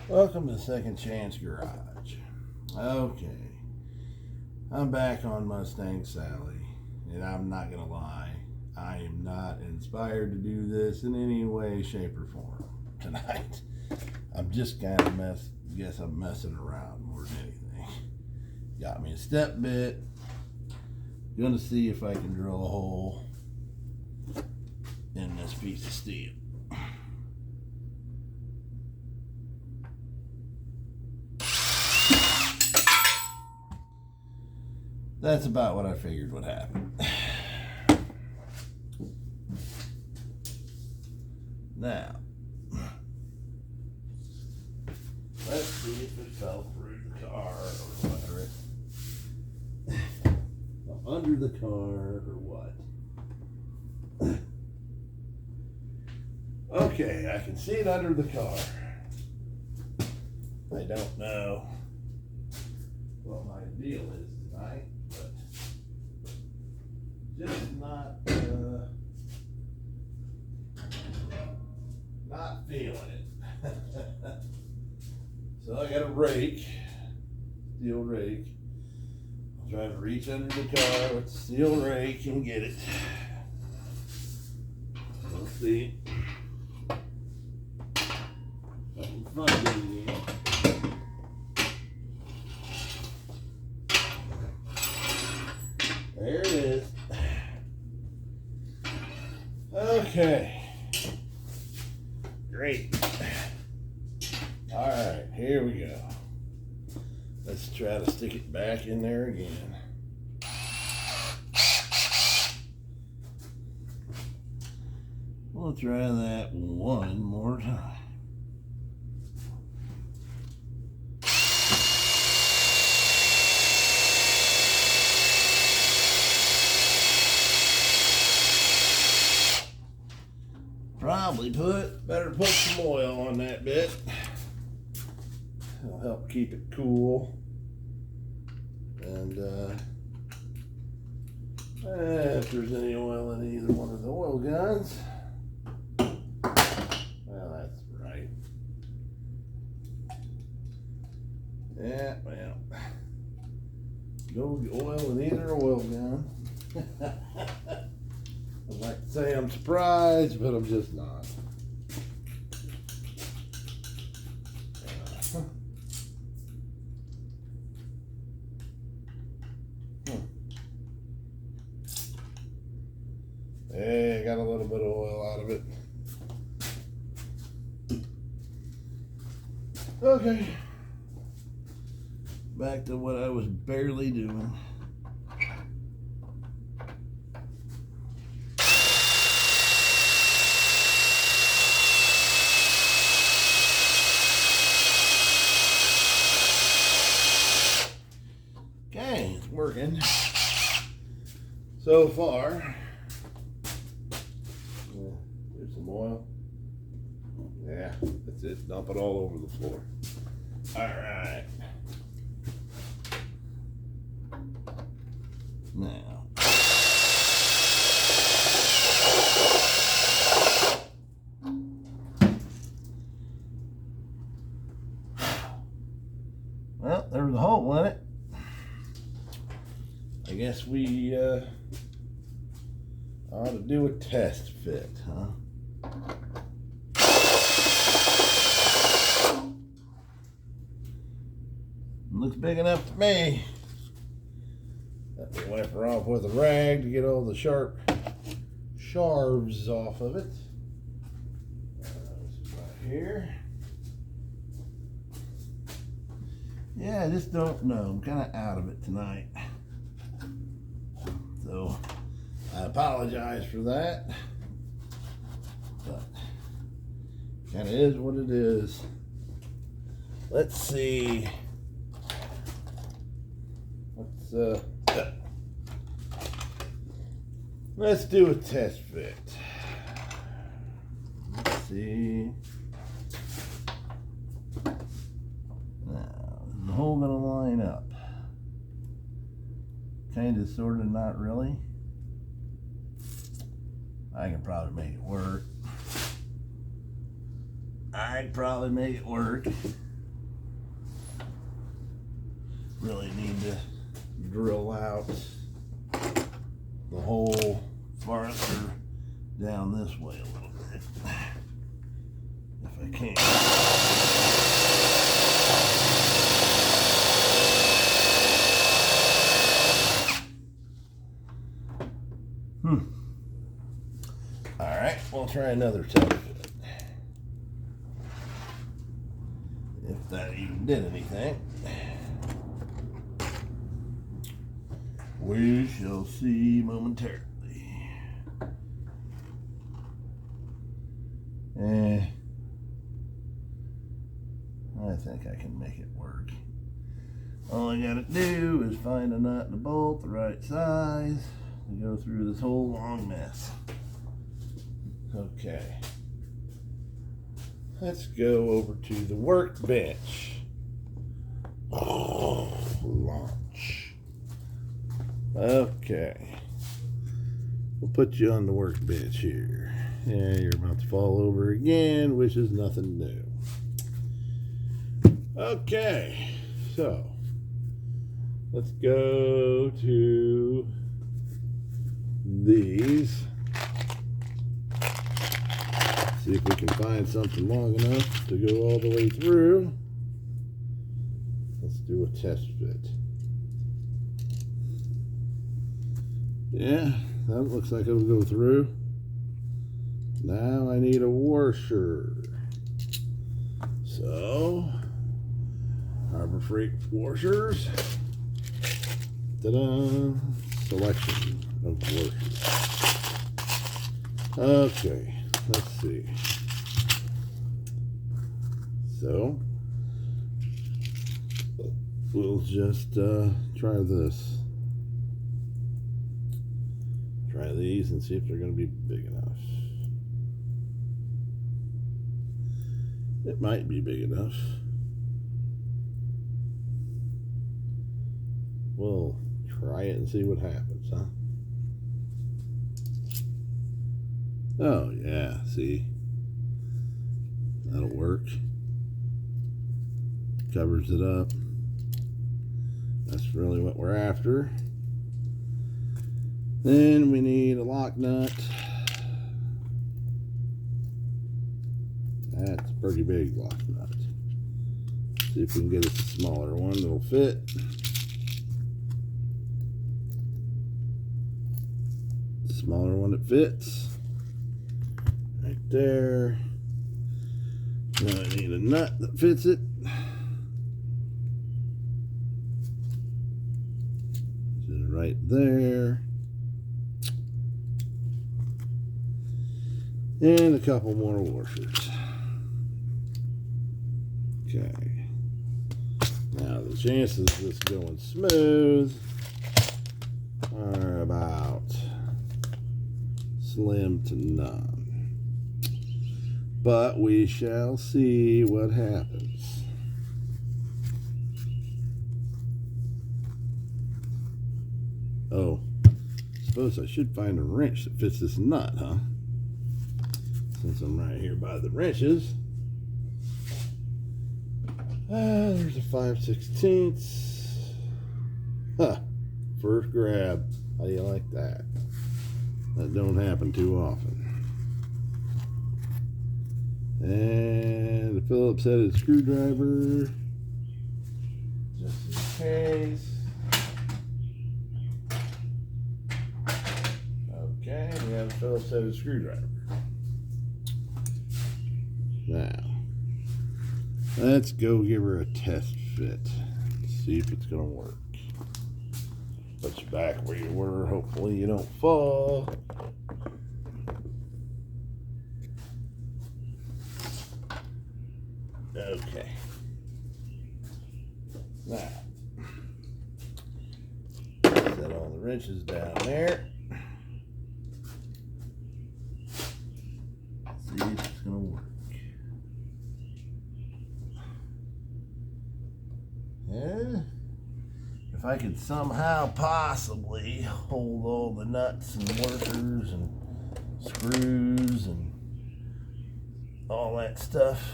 Welcome to Second Chance Garage. Okay, I'm back on Mustang Sally, and I'm not gonna lie, I am not inspired to do this in any way, shape, or form tonight. I'm just kind of guess I'm messing around more than anything. Got me a step bit. Gonna see if I can drill a hole in this piece of steel. That's about what I figured would happen. Now, let's see if it fell through the car or whatever. Under the car or what. Okay, I can see it under the car. I don't know what my deal is tonight, but just not feeling it. So I got a rake, steel rake. I'll try to reach under the car with the steel rake and get it. We'll see. I can find it again. There it is. Okay. Great. All right, here we go. Let's try to stick it back in there again. We'll try that one more time. Probably better put some oil on that bit. It'll help keep it cool. And if there's any oil in either one of the oil guns, well, that's right. Yeah, well, no oil in either oil gun. I'd like to say I'm surprised, but I'm just not. Hey, got a little bit of oil out of it. Okay. Back to what I was barely doing. Okay, it's working so far. There's some oil. Yeah, that's it. Dump it all over the floor. All right. Now. Well, there's a hole in it. I guess we ought to do a test fit, huh? Looks big enough to me. Let me wipe her off with a rag to get all the sharp shards off of it. This is right here. Yeah, I just don't know. I'm kind of out of it tonight. So I apologize for that. But kind of is what it is. Let's see. Let's do a test fit. Let's see. Now, is the hole gonna line up? Kinda, sorta, not really. I can probably make it work. I I'd probably make it work. Really need to drill out the hole farther down this way a little bit. If I can. Alright, we'll try another test fit. If that even did anything. We shall see momentarily. I think I can make it work. All I gotta do is find a nut and a bolt the right size to go through this whole long mess. Okay. Let's go over to the workbench. Oh, launch. Okay. We'll put you on the workbench here. Yeah, you're about to fall over again, which is nothing new. Okay, so let's go to these. See if we can find something long enough to go all the way through. Let's do a test fit. Yeah, that looks like it'll go through. Now I need a washer. So, Harbor Freight washers. Ta-da! Selection of washers. Okay, let's see. So, we'll just try this. Try these and see if they're going to be big enough. It might be big enough. We'll try it and see what happens, huh? Oh, yeah, see? That'll work. Covers it up. That's really what we're after. Then we need a lock nut. That's a pretty big lock nut. See if we can get us a smaller one that'll fit. Smaller one that fits. Right there. Now I need a nut that fits it. Just right there. And a couple more washers. Okay. Now the chances of this going smooth are about slim to none. But we shall see what happens. Oh, suppose I should find a wrench that fits this nut, huh? Since I'm right here by the wrenches. There's a 5/16. Huh. First grab. How do you like that? That don't happen too often. And a Phillips headed screwdriver. Just in case. Okay, we have a Phillips headed screwdriver. Now, let's go give her a test fit. See if it's going to work. Put you back where you were. Hopefully you don't fall. Okay. Now, set all the wrenches down there. See if it's going to work. Yeah. If I could somehow possibly hold all the nuts and washers and screws and all that stuff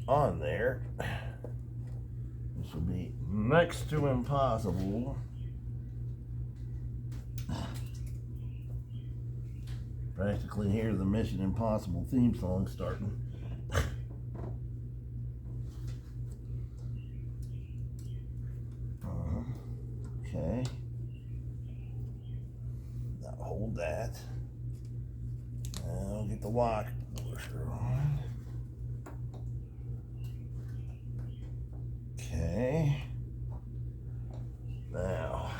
on there. This will be next to impossible. Practically hear the Mission Impossible theme song starting. Okay. Now hold that. Now get the lock washer on. Okay. Now,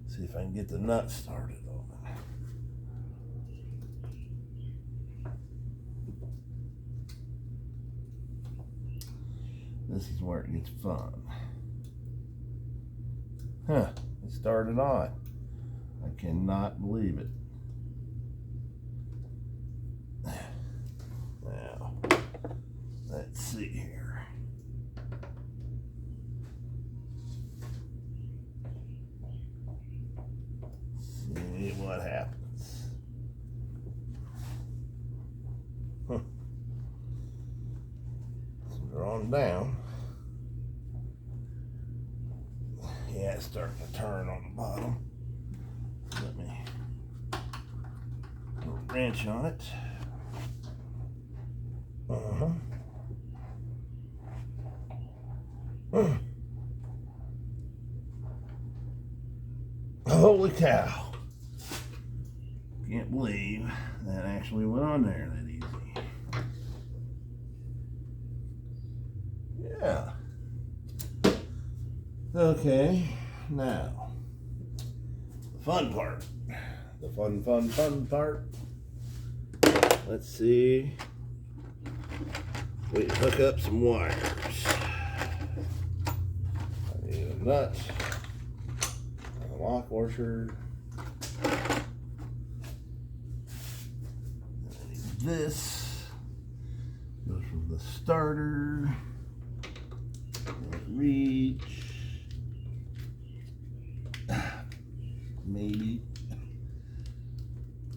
see if I can get the nut started on it. This is where it gets fun. Huh, it started on. I cannot believe it. Now, let's see here. See what happens. Huh. So we're on down. Yeah, it's starting to turn on the bottom. Let me put a wrench on it. Holy cow. Can't believe that actually went on there that easy. Yeah. Okay, now, the fun part. The fun part. Let's see. We hook up some wires. I need a nut, a lock washer. I need this. Goes from the starter. Reach. Maybe.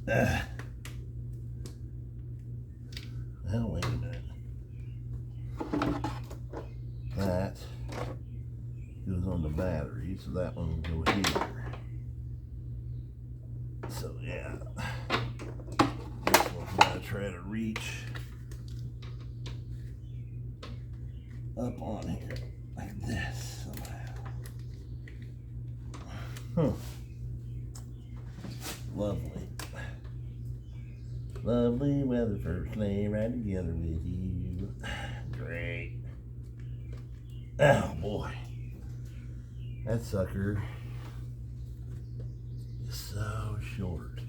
Well, wait a minute. That goes on the battery, so that one will go here. So yeah, this one's gonna try to reach up on here like this somehow. Huh. Lovely. Lovely weather for a sleigh ride together with you. Great. Oh boy. That sucker is so short.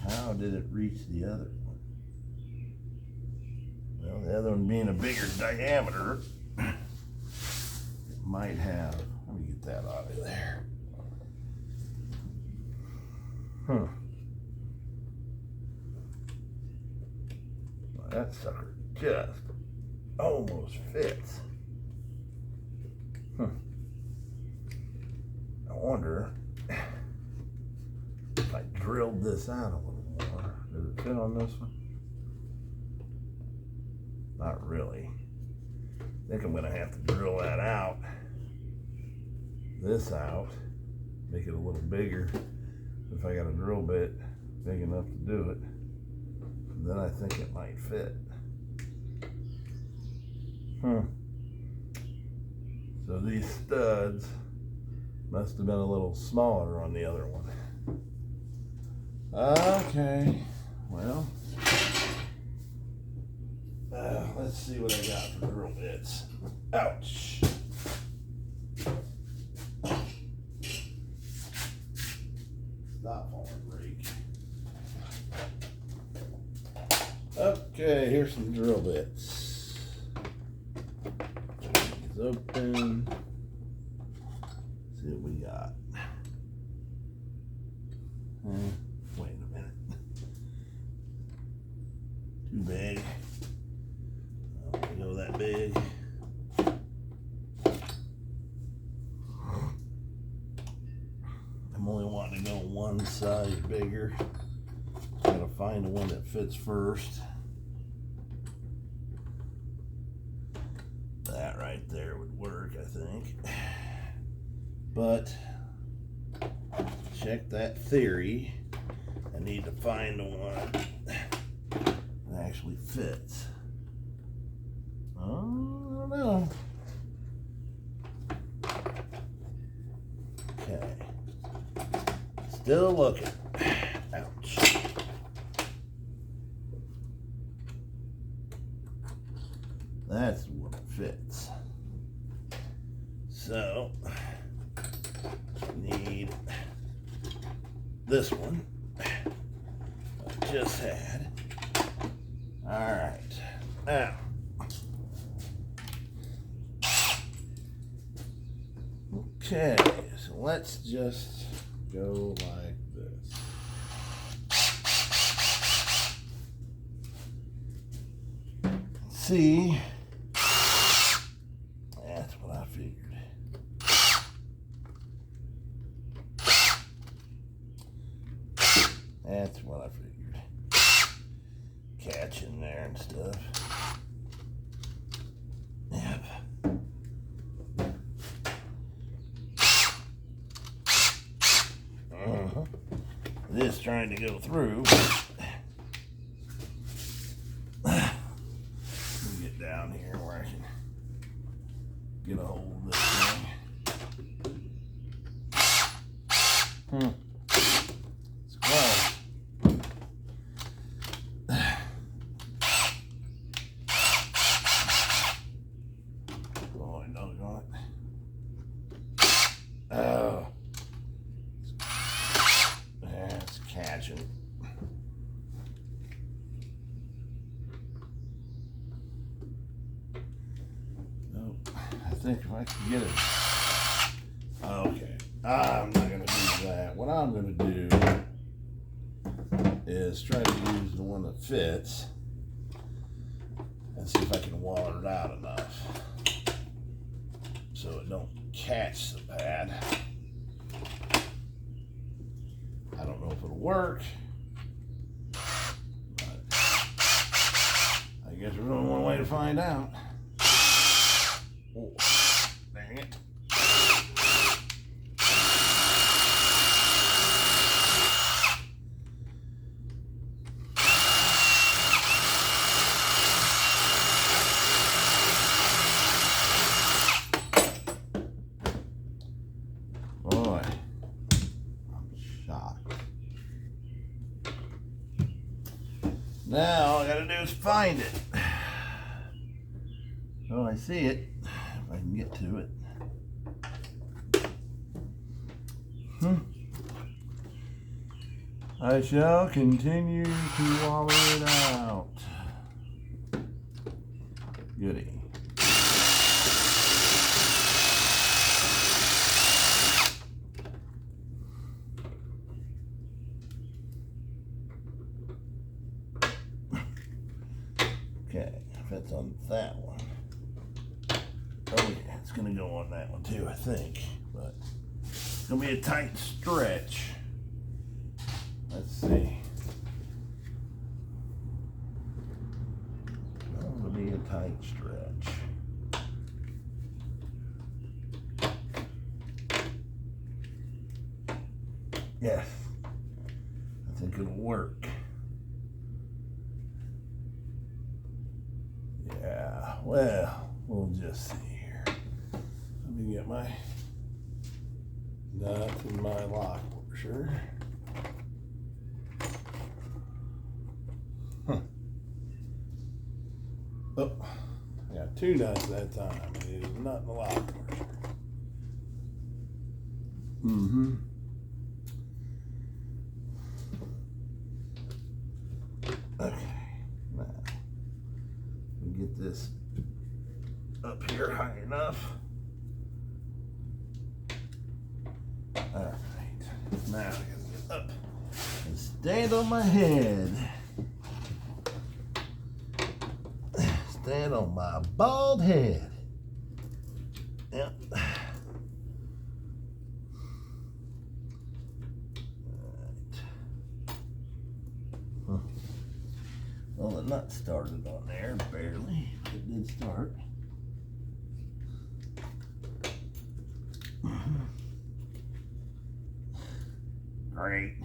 How did it reach the other one? Well, the other one being a bigger diameter, it might have. Let me get that out of there. Huh. Well, that sucker just almost fits. Huh. I wonder if I drilled this out a little more. Does it fit on this one? Not really. I think I'm gonna have to drill that out. This out. Make it a little bigger. If I got a drill bit big enough to do it, then I think it might fit. So these studs must have been a little smaller on the other one. Okay, well, let's see what I got for drill bits. Ouch. Stop falling, break. Okay, here's some drill bits. These open. See what we got. Wait a minute. Too big. I don't want to go that big. I'm only wanting to go one size bigger. Gotta find the one that fits first. That right there would work, I think. But check that theory. I need to find the one that actually fits. I don't know. Okay. Still looking. Ouch. That's the one that fits. So, need this one I just had. All right. Now, okay, so let's just go like this. See, that's what I figured. That's what I figured. Catch in there and stuff. Yep. This trying to go through. Let me get down here where I can get a hold of this thing. It's close. Boy, doggone it. Oh. That's catching. Oh, I think if I can get it. Okay, I'm not going to do that. What I'm going to do is try to use the one that fits and see if I can water it out enough so it don't catch the pad. I don't know if it'll work, but I guess there's only one way to find out. Oh, dang it. Boy, I'm shocked. Now all I gotta do is find it. Oh, I see it. If I can get to it. I shall continue to wallow it out. Goody. Okay, that's on that one. Oh yeah, it's gonna go on that one too, I think. But it's gonna be a tight stretch. Let's see. It'll be a tight stretch. Yes, I think it'll work. Yeah, well, we'll just see here. Let me get my nuts in my lock washer. Oh, I got two nuts that time. It is not in the lock washer. Okay, now we get this up here high enough. All right, now I gotta get up and stand on my head. Stand on my bald head. Yep. Right. Well, the nut started on there, barely. It did start. Great.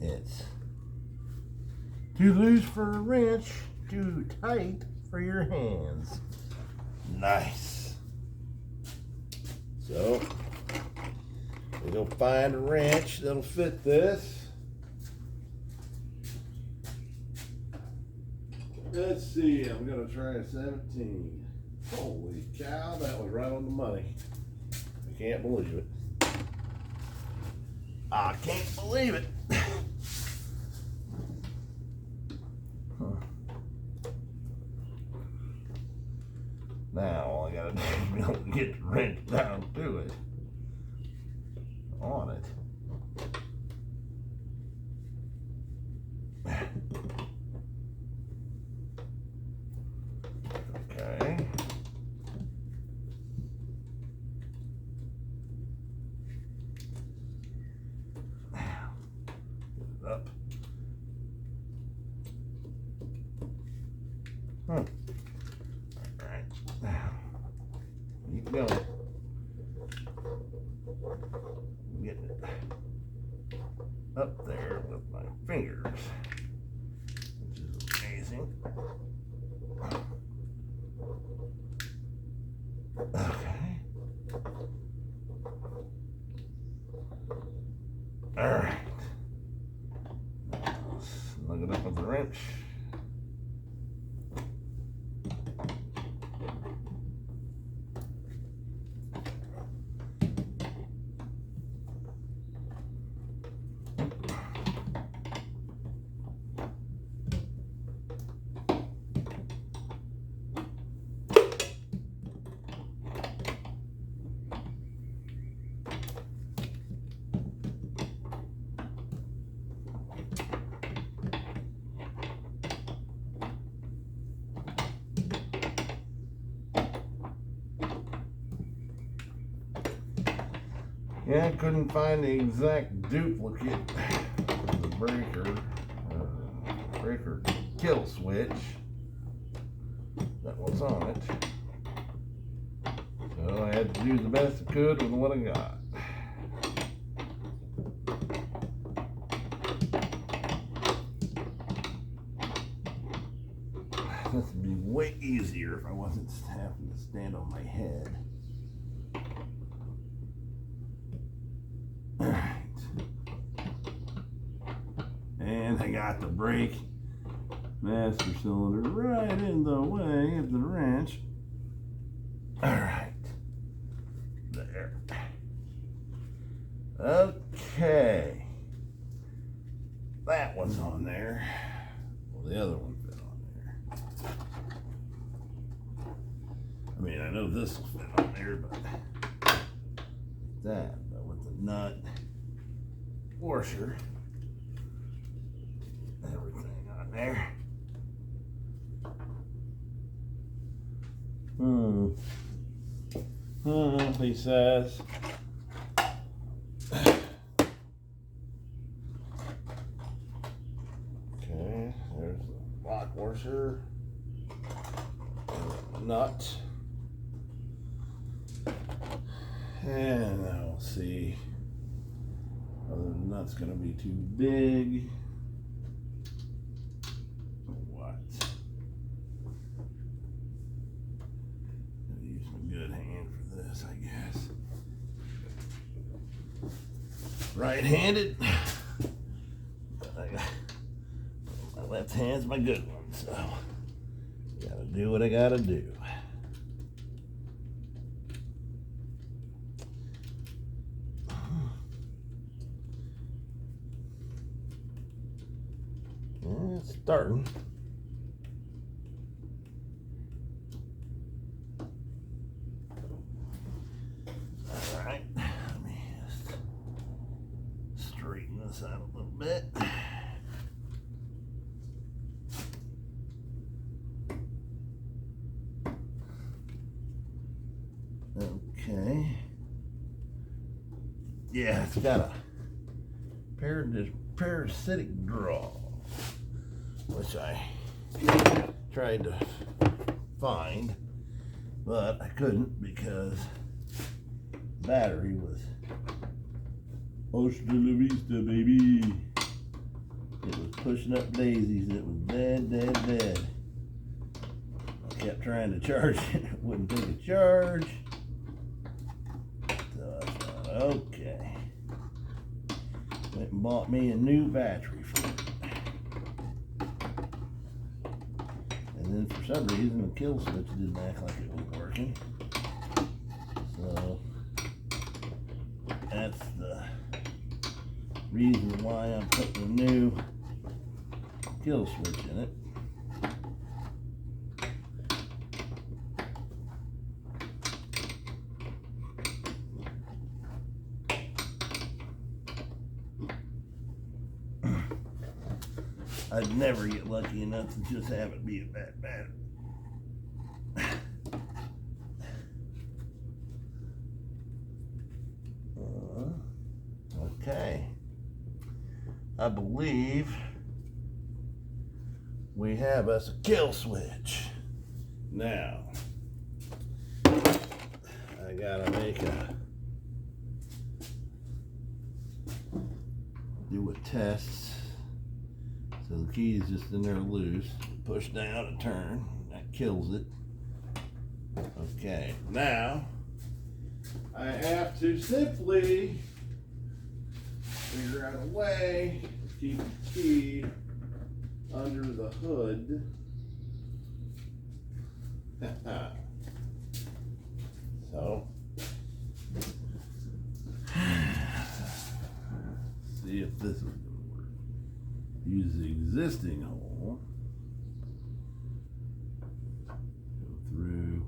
It's too loose for a wrench, too tight for your hands. Nice. So, we go find a wrench that'll fit this. Let's see, I'm gonna try a 17. Holy cow, that was right on the money. I can't believe it. I can't believe it. Now all I gotta do is be able to get the wrench down to it. On it. Okay. Now, get it up. All right. Now, keep going. Getting it up there with my fingers, which is amazing. Okay. All right. Snug it up with the wrench. Yeah, I couldn't find the exact duplicate of the breaker kill switch that was on it. So I had to do the best I could with what I got. This would be way easier if I wasn't having to stand on my head. And I got the brake master cylinder right in the way of the wrench. All right, there. Okay, that one's on there. Well, the other one fit on there. I mean, I know this will fit on there, but but with the nut washer, everything on there. He says. Okay, there's the lock washer, nut, and I'll see whether the nut's going to be too big. Right-handed. My left hand's my good one, so gotta do what I gotta do. Yeah, it's starting. All right. This out a little bit. Okay. Yeah, it's got a repaired this parasitic draw, which I tried to find, but I couldn't because the battery was Hasta la vista, baby. It was pushing up daisies. It was dead. I kept trying to charge it. It wouldn't take a charge. So I thought, okay. Went and bought me a new battery for it. And then for some reason the kill switch didn't act like it was working. So that's the reason why I'm putting a new kill switch in it. I'd never get lucky enough to just have it be a bad battery. Okay. I believe we have us a kill switch. Now, I gotta do a test. So the key is just in there loose. Push down and turn. That kills it. Okay, now I have to simply figure out a way to keep the key under the hood. So, see if this is going to work. Use the existing hole. Go through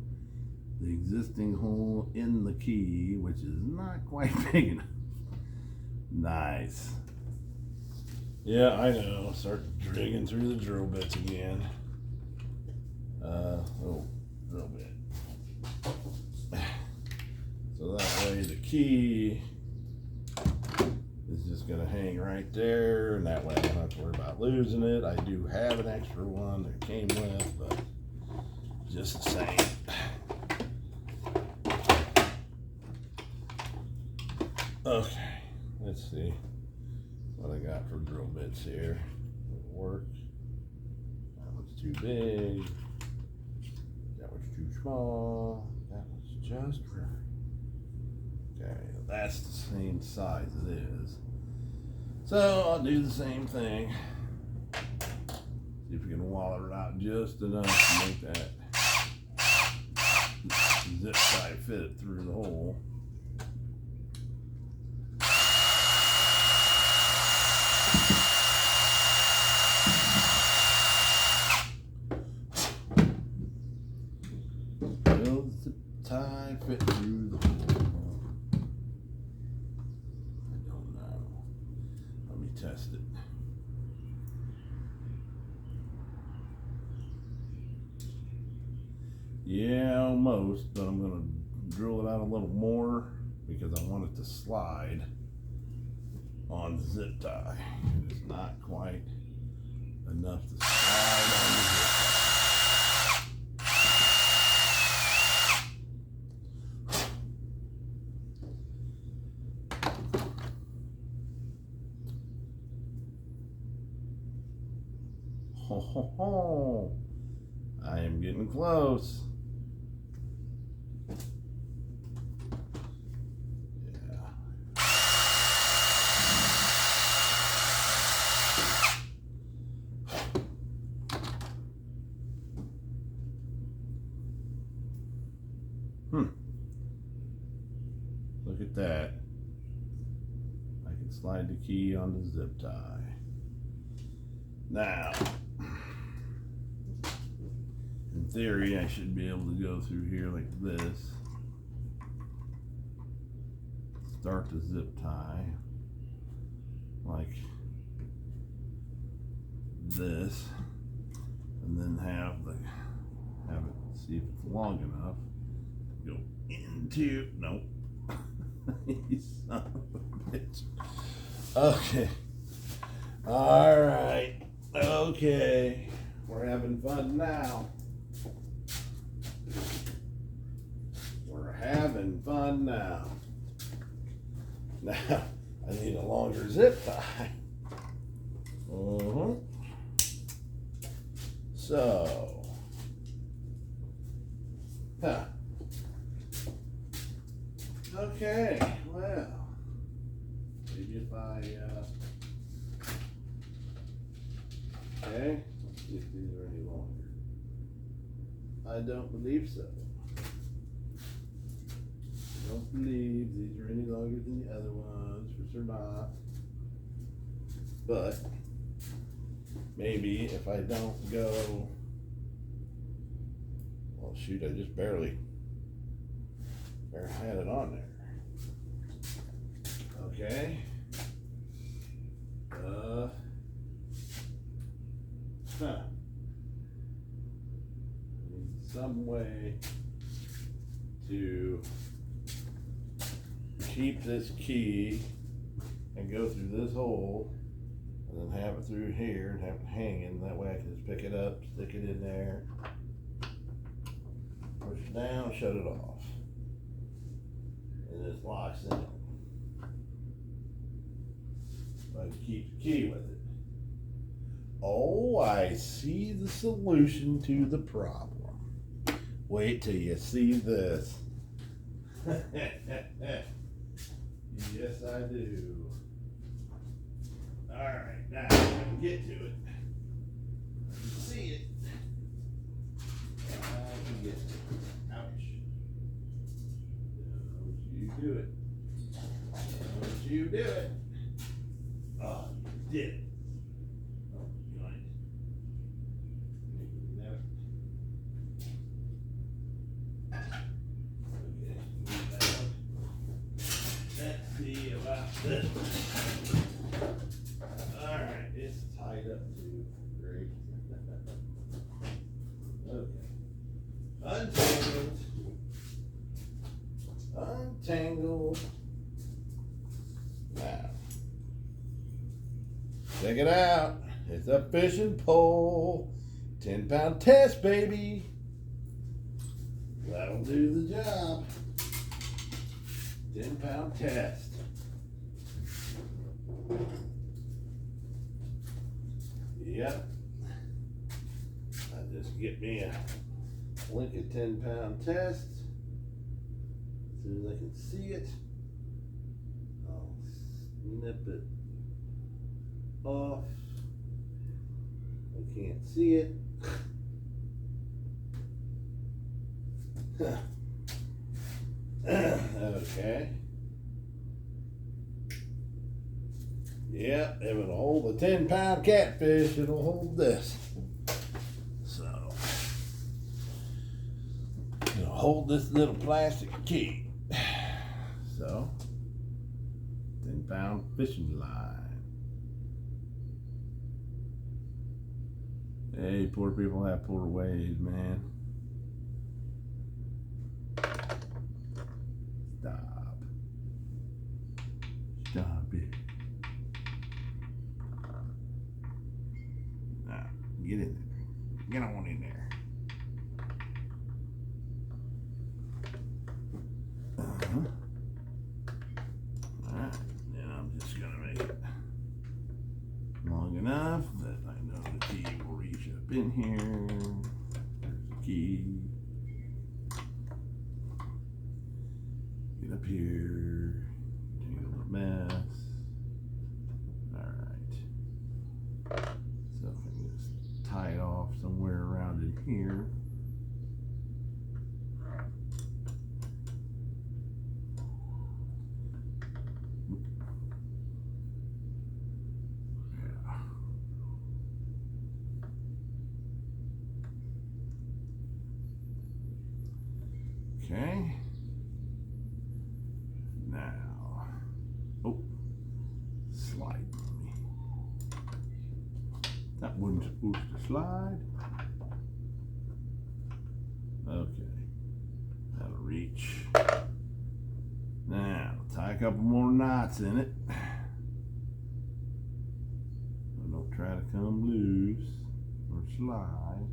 the existing hole in the key, which is not quite big enough. Nice. Yeah, I know. Start digging through the drill bits again. Little drill bit. So that way the key is just gonna hang right there, and that way I don't have to worry about losing it. I do have an extra one that came with, but just the same. Okay, let's see what I got for drill bits here. It'll work. That one's too big. That one's too small. That one's just right. Okay, that's the same size it is. So I'll do the same thing. See if we can wallet it out just enough to make that zip tie fit through the hole. Will the zip tie fit through the hole? I don't know. Let me test it. Yeah, almost, but I'm going to drill it out a little more because I want it to slide on the zip tie. It's not quite enough to slide on the zip tie. Ho, ho, ho. I am getting close. Look at that. I can slide the key on the zip tie. Now, in theory, I should be able to go through here like this. Start the zip tie like this, and then have it see if it's long enough. Go into, nope. You son of a bitch. Okay. All right. Okay. We're having fun now. We're having fun now. Now, I need a longer zip tie. So, okay, well, maybe if okay, let's see if these are any longer. I don't believe so. I don't believe these are any longer than the other ones, which they're not. But maybe if I don't go, well, shoot, I just barely had it on there. Okay. Need some way to keep this key and go through this hole and then have it through here and have it hanging. That way I can just pick it up, stick it in there, push it down, shut it off. And it locks in. I can keep the key with it. Oh, I see the solution to the problem. Wait till you see this. Yes, I do. All right, now I can get to it. I can see it. I can get to it. Ouch. Don't you do it. Don't you do it. Oh, you did it. Oh, you got it. Never. Okay, move that up. Let's see about this. Alright, it's tied up too. Great. Okay. Untangled. Untangled. Now. Check it out. It's a fishing pole. 10-pound test, baby. That'll do the job. 10-pound test. Yep. I just get me a Lincoln 10-pound test. As soon as I can see it, I'll snip it off. I can't see it. Okay. Yep, it will hold a 10-pound catfish. It'll hold this. So, it'll hold this little plastic key. So, 10-pound fishing line. Hey, poor people have poor ways, man. Stop. Stop it. Now, get in there. Get on in there. Alright, then I'm just gonna make it long enough that I know the key will reach up in here. There's the key. Get up here. Tangle the mess. Alright. So if I can just tie it off somewhere around in here. Okay. Now, oh, slide me. That wasn't supposed to slide. Okay, that'll reach. Now, tie a couple more knots in it. come loose or slide.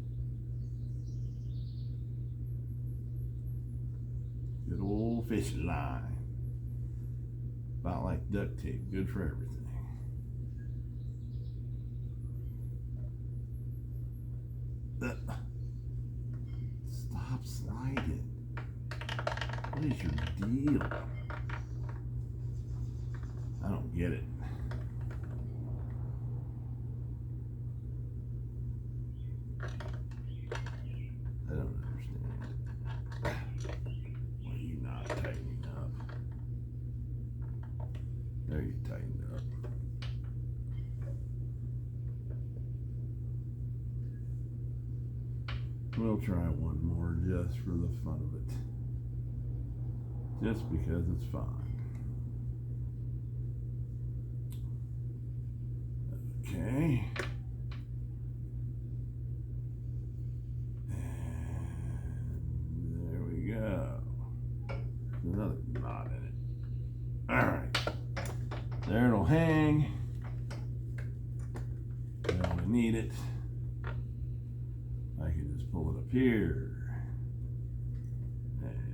Good old fishing line. About like duct tape, good for everything. Stop sliding. What is your deal? I don't get it. I don't understand. Why are you not tightening up? There, you tightened up. We'll try one more just for the fun of it. Just because it's fun. Okay. And there we go. There's another knot in it. Alright. There it'll hang. When I need it, I can just pull it up here. And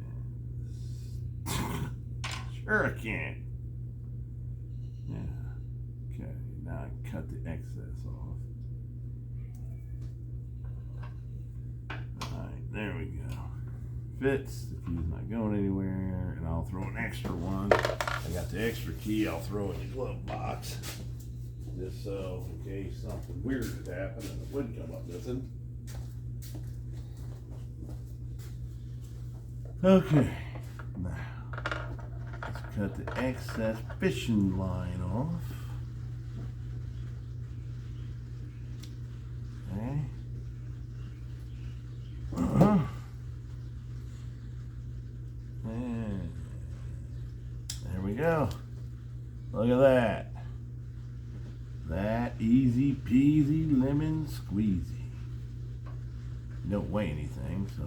sure I can. Yeah. Okay, now I cut the excess off. Alright, there we go. Fits, the key's not going anywhere, and I'll throw an extra one. I got the extra key, I'll throw in the glove box. Just so, in case something weird had happened and it would come up missing. Okay, now let's cut the excess fishing line off. Okay. And there we go. Look at that. That easy peasy lemon squeezy. Don't weigh anything, so.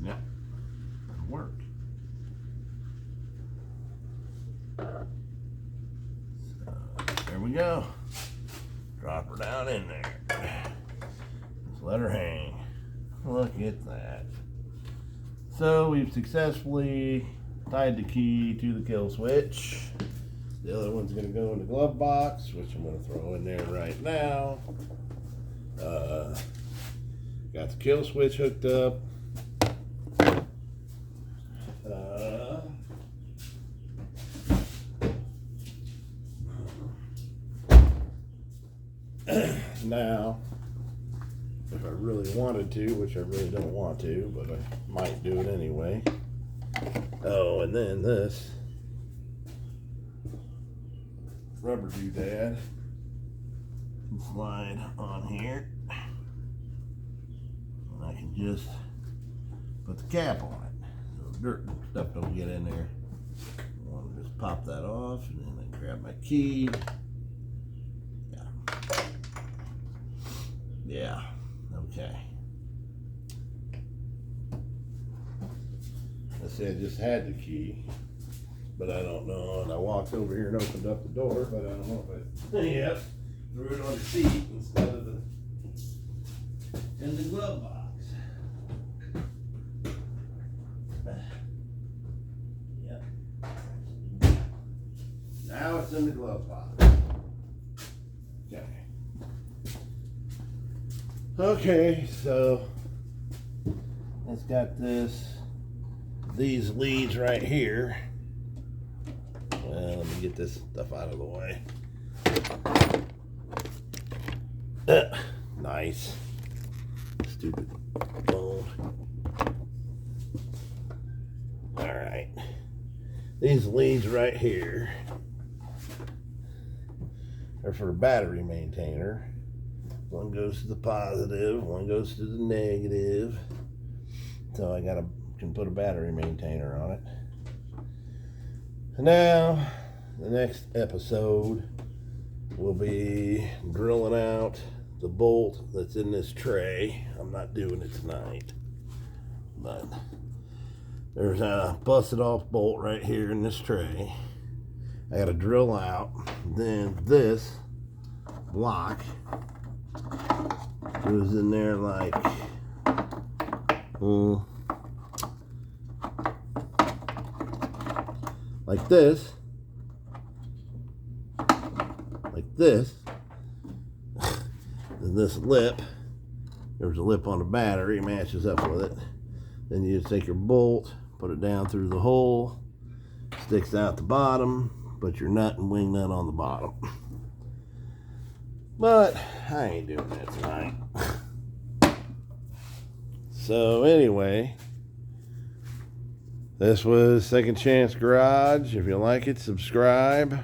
Yeah, that'll work. So, there we go. Drop her down in there. Just let her hang. Look at that. So we've successfully tied the key to the kill switch. The other one's going to go in the glove box, which I'm going to throw in there right now. Got the kill switch hooked up. Now, if I really wanted to, which I really don't want to, but I might do it anyway. Oh, and then this rubber doodad can slide on here, and I can just put the cap on it so dirt and stuff don't get in there. I want to just pop that off, and then I grab my key. Yeah, okay. I said I just had the key, but I don't know. And I walked over here and opened up the door, but I don't know if I threw it on the seat instead of in the glove box. Yep. Now it's in the glove box. Okay. Okay, so it's got these leads right here. Well, let me get this stuff out of the way. Nice. Stupid bone. All right. These leads right here are for a battery maintainer. One goes to the positive, one goes to the negative. So I can put a battery maintainer on it. Now, the next episode will be drilling out the bolt that's in this tray. I'm not doing it tonight, but there's a busted off bolt right here in this tray. I got to drill out. Then this block goes in there like this, like this. And this lip, there's a lip on the battery, matches up with it. Then you just take your bolt, put it down through the hole, sticks out the bottom, put your nut and wing nut on the bottom. But I ain't doing that tonight. So anyway, this was Second Chance Garage. If you like it, subscribe.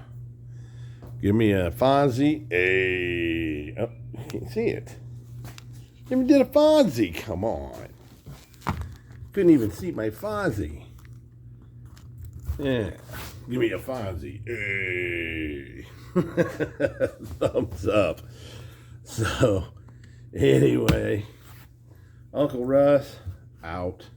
Give me a Fonzie. Hey, oh, you can't see it. Give me did a Fonzie. Come on. Couldn't even see my Fonzie. Yeah, give me a Fonzie. Hey. Thumbs up. So, anyway, Uncle Russ out.